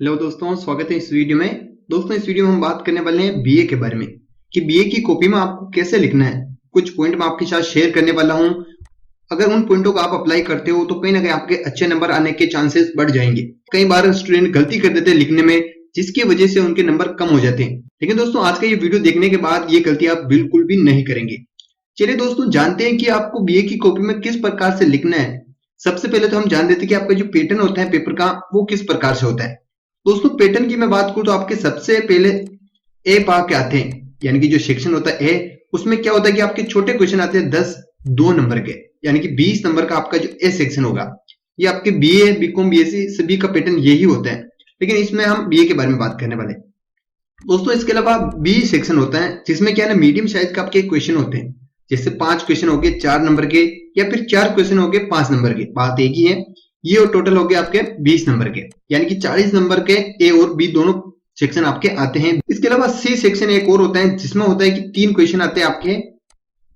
Hello दोस्तों, स्वागत है इस वीडियो में। दोस्तों, इस वीडियो में हम बात करने वाले हैं बीए के बारे में कि बीए की कॉपी में आपको कैसे लिखना है। कुछ पॉइंट मैं आपके साथ शेयर करने वाला हूं। अगर उन पॉइंटों को आप अप्लाई करते हो तो कहीं ना कहीं आपके अच्छे नंबर आने के चांसेस बढ़ जाएंगे। कई बार स्टूडेंट गलती कर देते हैं लिखने में, जिसकी वजह से उनके नंबर कम हो जाते हैं। लेकिन दोस्तों, आज का ये वीडियो देखने के बाद ये गलती आप बिल्कुल भी नहीं करेंगे। चलिए दोस्तों, जानते हैं कि आपको बीए की कॉपी में किस प्रकार से लिखना है। सबसे पहले तो हम जान देते हैं कि आपका जो पैटर्न होता है पेपर का, वो किस प्रकार से होता है। दोस्तों, पैटर्न की मैं बात करूं तो आपके सबसे पहले ए पा के आते हैं, यानी कि जो सेक्शन होता है ए, उसमें क्या होता है कि आपके छोटे क्वेश्चन आते हैं 10 2 नंबर के, यानी कि 20 नंबर का आपका जो ए सेक्शन होगा। ये आपके बीए, बीकॉम, बीएससी सभी का पैटर्न यही होता है, लेकिन इसमें हम बीए के बारे में बात करने वाले हैं। दोस्तों, इसके अलावा बी सेक्शन होता है, जिसमें क्या है ना, मीडियम साइज का आपके क्वेश्चन होते हैं। जैसे 5 क्वेश्चन हो गए 4 नंबर के, या फिर 4 क्वेश्चन हो गए 5 नंबर के, बात एक ही है। ये और टोटल हो गए आपके 20 नंबर के, यानी कि 40 नंबर के ए और बी दोनों सेक्शन आपके आते हैं। इसके अलावा सी सेक्शन एक और होता है, जिसमें होता है कि 3 क्वेश्चन आते हैं आपके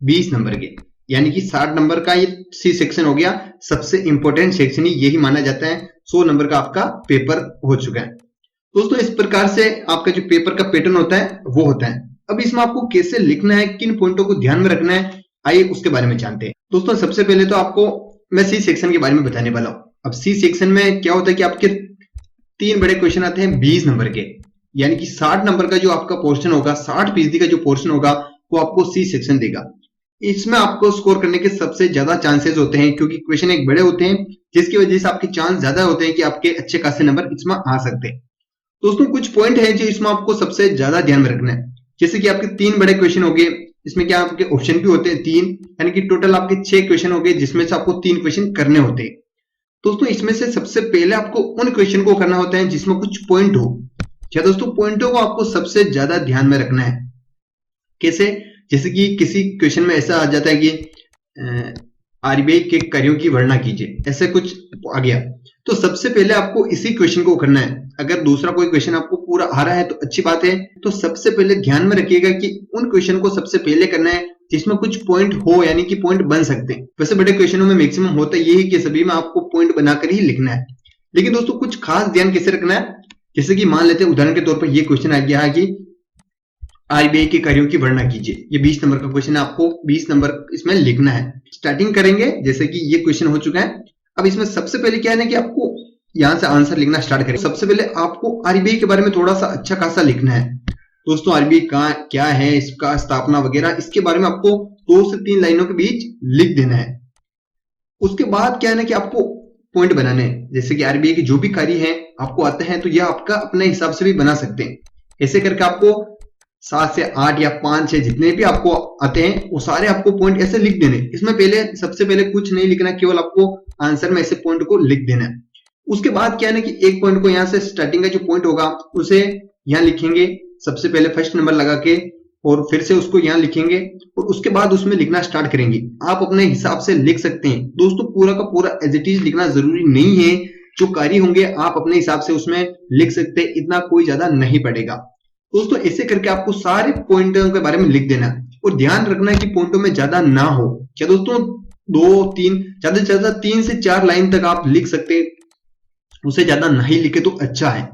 20 नंबर के, यानी कि 60 नंबर का ये सी सेक्शन हो गया। सबसे इंपॉर्टेंट सेक्शन ही यही माना जाता है। 100 नंबर का आपका पेपर हो चुका है। दोस्तों, इस प्रकार से आपका जो पेपर का पैटर्न होता है वो होता है। अब इसमें आपको कैसे लिखना है, किन पॉइंटों को ध्यान में रखना है, आइए उसके बारे में जानते हैं। दोस्तों, सबसे पहले तो आपको मैं सी सेक्शन के बारे में बताने वाला हूं। अब सी सेक्शन में क्या होता है कि आपके 3 बड़े क्वेश्चन आते हैं 20 नंबर के, यानी कि 60 नंबर का जो आपका पोर्शन होगा, 60% का जो पोर्शन होगा, वो आपको सी सेक्शन देगा। इसमें आपको स्कोर करने के सबसे ज्यादा चांसेस होते हैं, क्योंकि क्वेश्चन एक बड़े होते हैं, जिसकी वजह से आपके चांस ज्यादा होते हैं कि आपके अच्छे खासे नंबर इसमें आ सकते हैं। दोस्तों, कुछ पॉइंट है जो इसमें आपको सबसे ज्यादा ध्यान में रखना है। जैसे कि आपके 3 बड़े क्वेश्चन हो गए, इसमें क्या आपके ऑप्शन भी होते हैं 3, यानी कि टोटल आपके 6 क्वेश्चन हो गए, जिसमें से आपको 3 क्वेश्चन करने होते हैं। दोस्तों, इसमें से सबसे पहले आपको उन क्वेश्चन को करना होता है जिसमें कुछ पॉइंट हो। क्या दोस्तों, पॉइंटों को आपको सबसे ज्यादा ध्यान में रखना है। कैसे? जैसे कि किसी क्वेश्चन में ऐसा आ जाता है कि आरबीआई के कार्यों की वर्णना कीजिए, ऐसे कुछ आ गया, तो सबसे पहले आपको इसी क्वेश्चन को करना है। अगर दूसरा कोई क्वेश्चन आपको पूरा आ रहा है तो अच्छी बात है, तो सबसे पहले ध्यान में रखिएगा कि उन क्वेश्चन को सबसे पहले करना है जिसमें कुछ पॉइंट हो, यानी कि पॉइंट बन सकते हैं। वैसे बड़े क्वेश्चनों में मैक्सिमम होता यही कि सभी में आपको पॉइंट बनाकर ही लिखना है। लेकिन दोस्तों, कुछ खास ध्यान कैसे रखना है, जैसे कि मान लेते हैं उदाहरण के तौर पर ये क्वेश्चन आ गया है कि आरबीआई के कार्यों की वर्णना कीजिए। ये 20 नंबर का क्वेश्चन है, आपको 20 नंबर इसमें लिखना है। स्टार्टिंग करेंगे, जैसे कि ये क्वेश्चन हो चुका है। अब इसमें सबसे पहले क्या है ना कि आपको यहां से आंसर लिखना स्टार्ट करें। सबसे पहले आपको आरबीआई के बारे में थोड़ा सा अच्छा खासा लिखना है। दोस्तों, आरबीआई का क्या है, इसका स्थापना वगैरह, इसके बारे में आपको 2 से 3 लाइनों के बीच लिख देना है। उसके बाद क्या है ना कि आपको पॉइंट बनाने हैं। जैसे कि आरबीआई के जो भी कार्य हैं आपको आते हैं, तो यह आपका अपने हिसाब से भी बना सकते हैं। ऐसे करके आपको 7 से 8 या 5 6 जितने भी आपको आते हैं, वो सारे आपको पॉइंट ऐसे लिख देने। इसमें पहले सबसे पहले कुछ नहीं लिखना, केवल आपको आंसर में ऐसे पॉइंट को लिख देना है। उसके बाद क्या है ना कि एक पॉइंट को यहाँ से स्टार्टिंग का जो पॉइंट होगा उसे यहाँ लिखेंगे, सबसे पहले फर्स्ट नंबर लगा के, और फिर से उसको यहाँ लिखेंगे, और उसके बाद उसमें लिखना स्टार्ट करेंगे। आप अपने हिसाब से लिख सकते हैं। दोस्तों, पूरा का पूरा एज इट इज लिखना जरूरी नहीं है। जो कार्य होंगे आप अपने हिसाब से उसमें लिख सकते हैं, इतना कोई ज्यादा नहीं पड़ेगा। दोस्तों, ऐसे करके आपको सारे पॉइंटों के बारे में लिख देना है, और ध्यान रखना है कि पॉइंटों में ज्यादा ना हो। क्या दोस्तों, 2 3 ज्यादा से ज्यादा 3 से 4 लाइन तक आप लिख सकते हैं, उसे ज्यादा नहीं लिखे तो अच्छा है।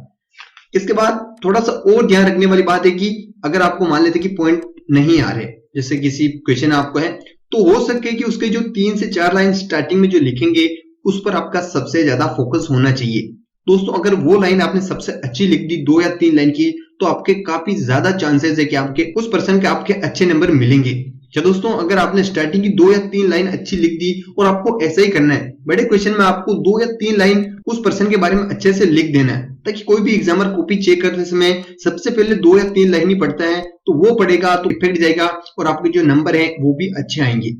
इसके बाद थोड़ा सा और ध्यान रखने वाली बात है कि अगर आपको मान लेते कि पॉइंट नहीं आ रहे, जैसे किसी क्वेश्चन आपको है, तो हो सके कि उसके जो 3 से 4 लाइन स्टार्टिंग में जो लिखेंगे उस पर आपका सबसे ज्यादा फोकस होना चाहिए। दोस्तों, अगर वो लाइन आपने सबसे अच्छी लिख दी 2 या 3 लाइन की, तो आपके काफी ज्यादा चांसेस है कि आपके उस पर्सन के आपके अच्छे नंबर मिलेंगे। क्या दोस्तों, अगर आपने स्टार्टिंग की 2 या 3 लाइन अच्छी लिख दी, और आपको ऐसा ही करना है, बड़े क्वेश्चन में आपको 2 या 3 लाइन उस पर्सन के बारे में अच्छे से लिख देना है, ताकि कोई भी एग्जामर कॉपी चेक करते समय सबसे पहले 2 या 3 लाइन ही पढ़ता है, तो वो पढ़ेगा तो इफेक्ट जाएगा, और आपके जो नंबर है वो भी अच्छे आएंगे।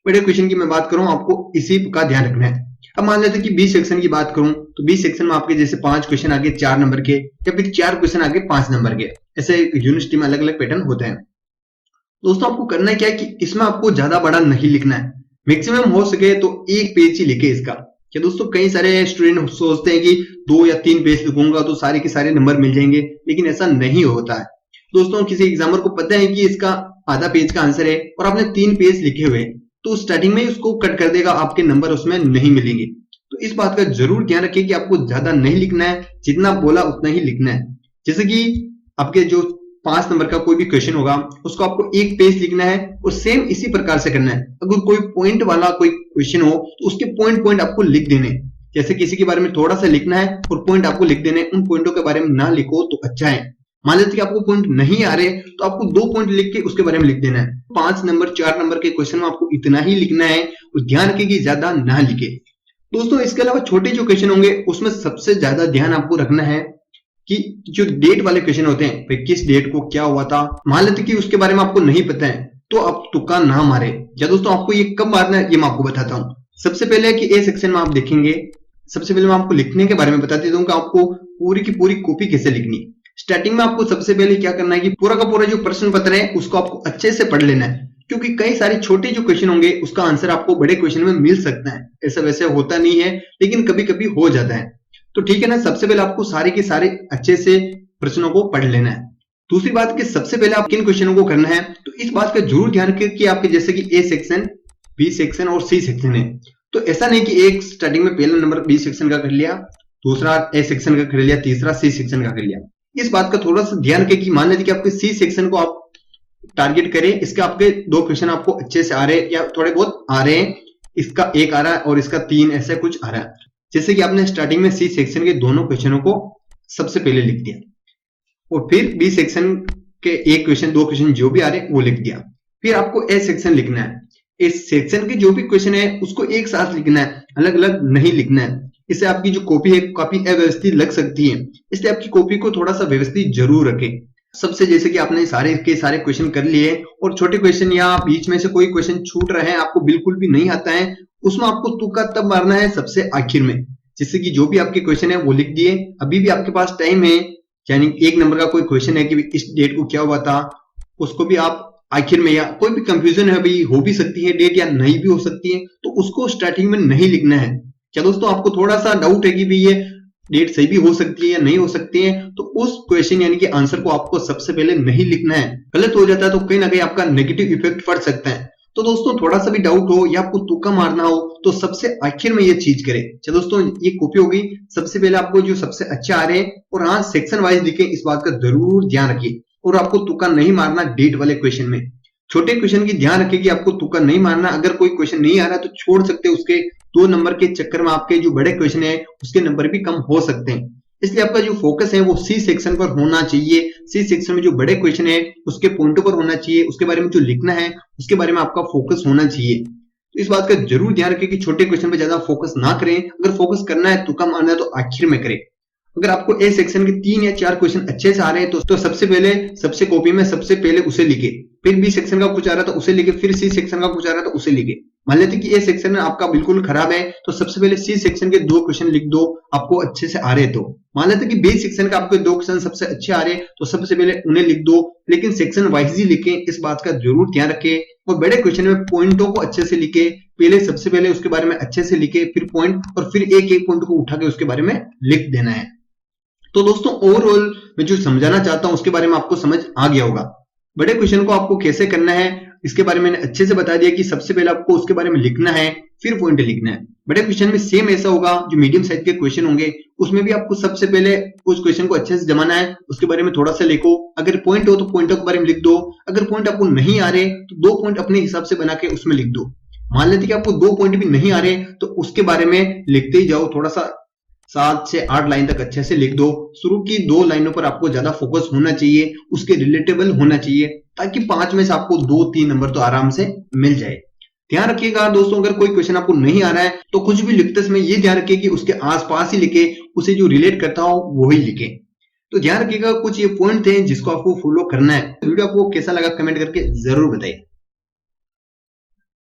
बड़े क्वेश्चन की मैं बात करूं, आपको इसी का ध्यान रखना है। अब मान लेते हैं कि बी सेक्शन की बात करूं, तो बी सेक्शन में आपके जैसे 5 क्वेश्चन आगे 4 नंबर के, या फिर 4 क्वेश्चन आगे 5 नंबर के, ऐसे यूनिवर्सिटी में अलग अलग पैटर्न होते हैं। दोस्तों, आपको करना क्या है कि इसमें आपको ज्यादा बड़ा नहीं लिखना है। मैक्सिमम हो सके तो 1 पेज ही लिखे इसका। क्या दोस्तों, कई सारे स्टूडेंट सोचते हैं कि 2 या 3 पेज लिखूंगा तो सारे के सारे नंबर मिल जाएंगे, लेकिन ऐसा नहीं होता है। दोस्तों, किसी एग्जामर को पता है कि इसका आधा पेज का आंसर है, और आपने 3 पेज लिखे हुए, तो स्टार्टिंग में ही उसको कट कर देगा, आपके नंबर उसमें नहीं मिलेंगे। तो इस बात का जरूर ध्यान रखिए कि आपको ज्यादा नहीं लिखना है, जितना बोला उतना ही लिखना है। जैसे कि आपके जो 5 नंबर का कोई भी क्वेश्चन होगा उसको आपको एक पेज लिखना है और सेम इसी प्रकार से करना है। अगर कोई पॉइंट वाला कोई क्वेश्चन हो तो उसके पॉइंट पॉइंट आपको लिख देने। जैसे किसी के बारे में थोड़ा सा लिखना है और पॉइंट आपको लिख देने, उन पॉइंटों के बारे में ना लिखो तो अच्छा है। मान लेते कि आपको पॉइंट नहीं आ रहे तो आपको 2 पॉइंट लिख के उसके बारे में लिख देना है। 5 नंबर 4 नंबर के क्वेश्चन में आपको इतना ही लिखना है और ध्यान रखिए कि ज्यादा ना लिखे। दोस्तों इसके अलावा छोटे जो क्वेश्चन होंगे उसमें सबसे ज्यादा ध्यान आपको रखना है कि जो डेट वाले क्वेश्चन होते हैं, भाई किस डेट को क्या हुआ था, मान लेते कि उसके बारे में आपको नहीं पता है तो आप तुक्का ना मारे। या दोस्तों आपको ये कब मारना है ये मैं आपको बताता हूँ। सबसे पहले कि ए सेक्शन में आप देखेंगे, सबसे पहले मैं आपको लिखने के बारे में बता देता हूँ कि आपको पूरी की पूरी कॉपी कैसे लिखनी। स्टार्टिंग में आपको सबसे पहले क्या करना है कि पूरा का पूरा जो प्रश्न पत्र है उसको आपको अच्छे से पढ़ लेना है, क्योंकि कई सारे छोटे जो क्वेश्चन होंगे उसका आंसर आपको बड़े क्वेश्चन में मिल सकता है। ऐसा वैसे होता नहीं है लेकिन कभी कभी हो जाता है, तो ठीक है ना। सबसे पहले आपको सारे के सारे अच्छे से प्रश्नों को पढ़ लेना है। दूसरी बात कि सबसे पहले आप किन क्वेश्चनों को करना है, तो इस बात का जरूर ध्यान रखिए कि आपके जैसे कि ए सेक्शन, बी सेक्शन और सी सेक्शन है, तो ऐसा नहीं कि एक स्टार्टिंग में पहला नंबर बी सेक्शन का कर लिया, दूसरा ए सेक्शन का कर लिया, तीसरा सी सेक्शन का कर लिया। इस बात का थोड़ा सा ध्यान रखें कि मान लीजिए कि आपके सी सेक्शन को आप टारगेट करें, इसके आपके 2 क्वेश्चन आपको अच्छे से आ रहे हैं या थोड़े बहुत आ रहे हैं, इसका 1 आ रहा है और इसका 3 ऐसा कुछ आ रहा है। जैसे कि आपने स्टार्टिंग में सी सेक्शन के दोनों क्वेश्चनों को सबसे पहले लिख दिया और फिर बी सेक्शन के 1 क्वेश्चन 2 क्वेश्चन जो भी आ रहे हैं वो लिख दिया। फिर आपको ए सेक्शन लिखना है, इस सेक्शन के जो भी क्वेश्चन है उसको एक साथ लिखना है, अलग अलग नहीं लिखना है। इससे आपकी जो कॉपी है काफी अव्यवस्थित लग सकती है, इसलिए आपकी कॉपी को थोड़ा सा व्यवस्थित जरूर रखें। सबसे जैसे कि आपने सारे के सारे क्वेश्चन कर लिए और छोटे क्वेश्चन या बीच में से कोई क्वेश्चन छूट रहे हैं, आपको बिल्कुल भी नहीं आता है, उसमें आपको तुक्का तब मारना है सबसे आखिर में। जिससे कि जो भी आपके क्वेश्चन है वो लिख दिए, अभी भी आपके पास टाइम है, यानी 1 नंबर का कोई क्वेश्चन है कि इस डेट को क्या हुआ था, उसको भी आप आखिर में, या कोई भी कंफ्यूजन है भाई हो भी सकती है डेट या नहीं भी हो सकती है, तो उसको स्टार्टिंग में नहीं लिखना है। क्या दोस्तों आपको थोड़ा सा डाउट है कि भाई ये डेट सही भी हो सकती है या नहीं हो सकती है, तो उस क्वेश्चन यानी कि आंसर को आपको सबसे पहले नहीं लिखना है। गलत हो जाता है तो कहीं ना कहीं आपका नेगेटिव इफेक्ट पड़ सकता है। तो दोस्तों थोड़ा सा भी डाउट हो या आपको तुक्का मारना हो तो सबसे आखिर में ये चीज करें। चलो दोस्तों ये कॉपी होगी, सबसे पहले आपको जो सबसे अच्छे आ रहे हैं और हाँ सेक्शन वाइज लिखें, इस बात का जरूर ध्यान रखिए। और आपको तुक्का नहीं मारना डेट वाले क्वेश्चन में। छोटे क्वेश्चन की ध्यान रखिए कि आपको तुक्का नहीं मारना। अगर कोई क्वेश्चन नहीं आ रहा तो छोड़ सकते हैं, उसके 2 नंबर के चक्कर में आपके जो बड़े क्वेश्चन है उसके नंबर भी कम हो सकते हैं। इसलिए आपका जो फोकस है वो सी सेक्शन पर होना चाहिए। सी सेक्शन में जो बड़े क्वेश्चन है उसके पॉइंटों पर होना चाहिए, उसके बारे में जो लिखना है उसके बारे में आपका फोकस होना चाहिए। तो इस बात का जरूर ध्यान रखें कि छोटे क्वेश्चन पर ज्यादा फोकस ना करें। अगर फोकस करना है, तुक्का मारना है तो आखिर में करें। अगर आपको ए सेक्शन के 3 या 4 क्वेश्चन अच्छे से आ रहे हैं तो सबसे पहले सबसे कॉपी में सबसे पहले उसे लिखे, फिर बी सेक्शन का कुछ आ रहा था उसे लिखे, फिर सी सेक्शन का कुछ आ रहा था उसे लिखे। मान लेते कि ए सेक्शन में आपका बिल्कुल खराब है तो सबसे पहले सी सेक्शन के 2 क्वेश्चन लिख दो, आपको अच्छे से आ रहे तो। मान लेते कि बी सेक्शन का आपके 2 क्वेश्चन सबसे अच्छे आ रहे तो सबसे पहले उन्हें लिख दो, लेकिन सेक्शन वाइज ही लिखें, इस बात का जरूर ध्यान रखें। और बड़े क्वेश्चन में पॉइंटों को अच्छे से लिखे, पहले सबसे पहले उसके बारे में अच्छे से लिखे, फिर पॉइंट, और फिर एक एक पॉइंट को उठा के उसके बारे में लिख देना है। तो दोस्तों ओवरऑल मैं जो समझाना चाहता हूं उसके बारे में आपको समझ आ गया होगा। बड़े क्वेश्चन को आपको कैसे करना है इसके बारे में मैंने अच्छे से बता दिया कि सबसे पहले आपको उसके बारे में लिखना है, फिर पॉइंट लिखना है। बड़े क्वेश्चन में सेम ऐसा होगा, जो मीडियम साइज के क्वेश्चन होंगे उसमें भी आपको सबसे पहले उस क्वेश्चन को अच्छे से जमाना है, उसके बारे में थोड़ा सा लिखो। अगर पॉइंट हो तो पॉइंटों के बारे में लिख दो, अगर पॉइंट आपको नहीं आ रहे तो 2 पॉइंट अपने हिसाब से बना के उसमें लिख दो। मान लेते कि आपको 2 पॉइंट भी नहीं आ रहे तो उसके बारे में लिखते ही जाओ, थोड़ा सा 7 से 8 लाइन तक अच्छे से लिख दो। शुरू की 2 लाइनों पर आपको ज्यादा फोकस होना चाहिए, उसके रिलेटेबल होना चाहिए, ताकि 5 में से आपको 2-3 नंबर तो आराम से मिल जाए। ध्यान रखिएगा दोस्तों, अगर कोई क्वेश्चन आपको नहीं आ रहा है तो कुछ भी लिखते समय ये ध्यान रखिए कि उसके आसपास ही लिखे, उसे जो रिलेट करता हो वही लिखे। तो ध्यान रखिएगा, कुछ ये पॉइंट थे जिसको आपको फॉलो करना है। वीडियो आपको कैसा लगा कमेंट करके जरूर बताइए।